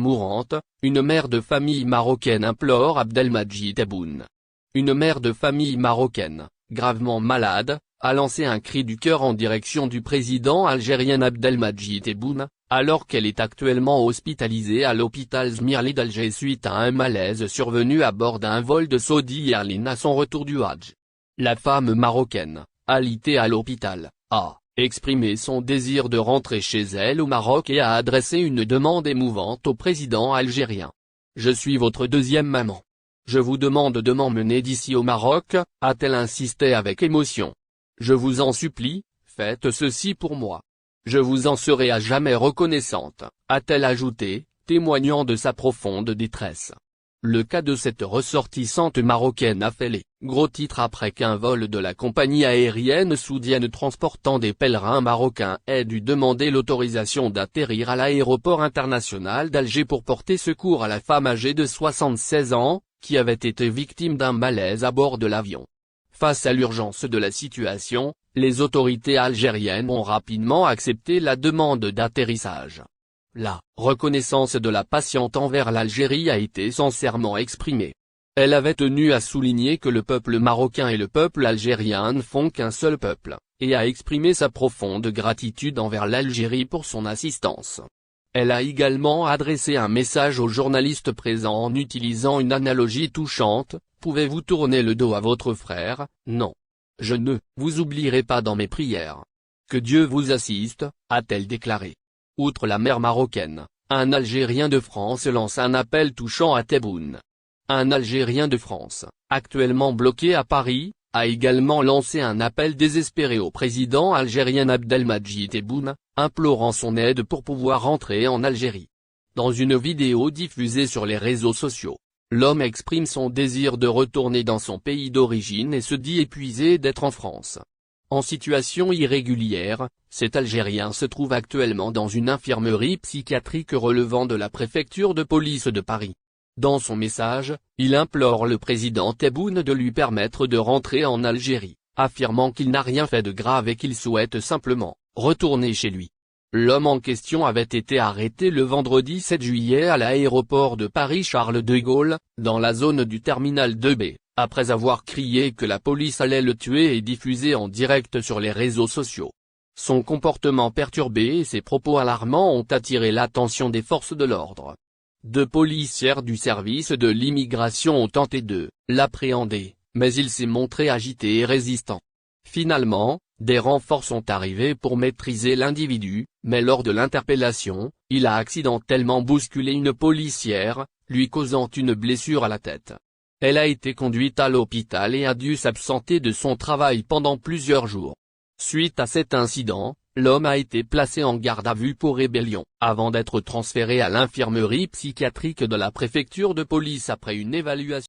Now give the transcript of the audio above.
mourante, une mère de famille marocaine implore Abdelmadjid Tebboune. Une mère de famille marocaine, gravement malade, a lancé un cri du cœur en direction du président algérien Abdelmadjid Tebboune, alors qu'elle est actuellement hospitalisée à l'hôpital Zmirli d'Alger suite à un malaise survenu à bord d'un vol de Saudi Airlines à son retour du Hadj. La femme marocaine, alitée à l'hôpital, a exprimé son désir de rentrer chez elle au Maroc et a adressé une demande émouvante au président algérien. « Je suis votre deuxième maman. Je vous demande de m'emmener d'ici au Maroc », a-t-elle insisté avec émotion. « Je vous en supplie, faites ceci pour moi. Je vous en serai à jamais reconnaissante », a-t-elle ajouté, témoignant de sa profonde détresse. Le cas de cette ressortissante marocaine a fait les gros titres après qu'un vol de la compagnie aérienne saoudienne transportant des pèlerins marocains ait dû demander l'autorisation d'atterrir à l'aéroport international d'Alger pour porter secours à la femme âgée de 76 ans, qui avait été victime d'un malaise à bord de l'avion. Face à l'urgence de la situation, les autorités algériennes ont rapidement accepté la demande d'atterrissage. La reconnaissance de la patiente envers l'Algérie a été sincèrement exprimée. Elle avait tenu à souligner que le peuple marocain et le peuple algérien ne font qu'un seul peuple, et a exprimé sa profonde gratitude envers l'Algérie pour son assistance. Elle a également adressé un message aux journalistes présents en utilisant une analogie touchante: « Pouvez-vous tourner le dos à votre frère? Non. Je ne vous oublierai pas dans mes prières. Que Dieu vous assiste », a-t-elle déclaré. Outre la mère marocaine, un Algérien de France lance un appel touchant à Tebboune. Un Algérien de France, actuellement bloqué à Paris, a également lancé un appel désespéré au président algérien Abdelmadjid Tebboune, implorant son aide pour pouvoir rentrer en Algérie. Dans une vidéo diffusée sur les réseaux sociaux, l'homme exprime son désir de retourner dans son pays d'origine et se dit épuisé d'être en France. En situation irrégulière, cet Algérien se trouve actuellement dans une infirmerie psychiatrique relevant de la préfecture de police de Paris. Dans son message, il implore le président Tebboune de lui permettre de rentrer en Algérie, affirmant qu'il n'a rien fait de grave et qu'il souhaite simplement retourner chez lui. L'homme en question avait été arrêté le vendredi 7 juillet à l'aéroport de Paris-Charles de Gaulle, dans la zone du terminal 2B. Après avoir crié que la police allait le tuer et diffusé en direct sur les réseaux sociaux. Son comportement perturbé et ses propos alarmants ont attiré l'attention des forces de l'ordre. 2 policières du service de l'immigration ont tenté de l'appréhender, mais il s'est montré agité et résistant. Finalement, des renforts sont arrivés pour maîtriser l'individu, mais lors de l'interpellation, il a accidentellement bousculé une policière, lui causant une blessure à la tête. Elle a été conduite à l'hôpital et a dû s'absenter de son travail pendant plusieurs jours. Suite à cet incident, l'homme a été placé en garde à vue pour rébellion, avant d'être transféré à l'infirmerie psychiatrique de la préfecture de police après une évaluation.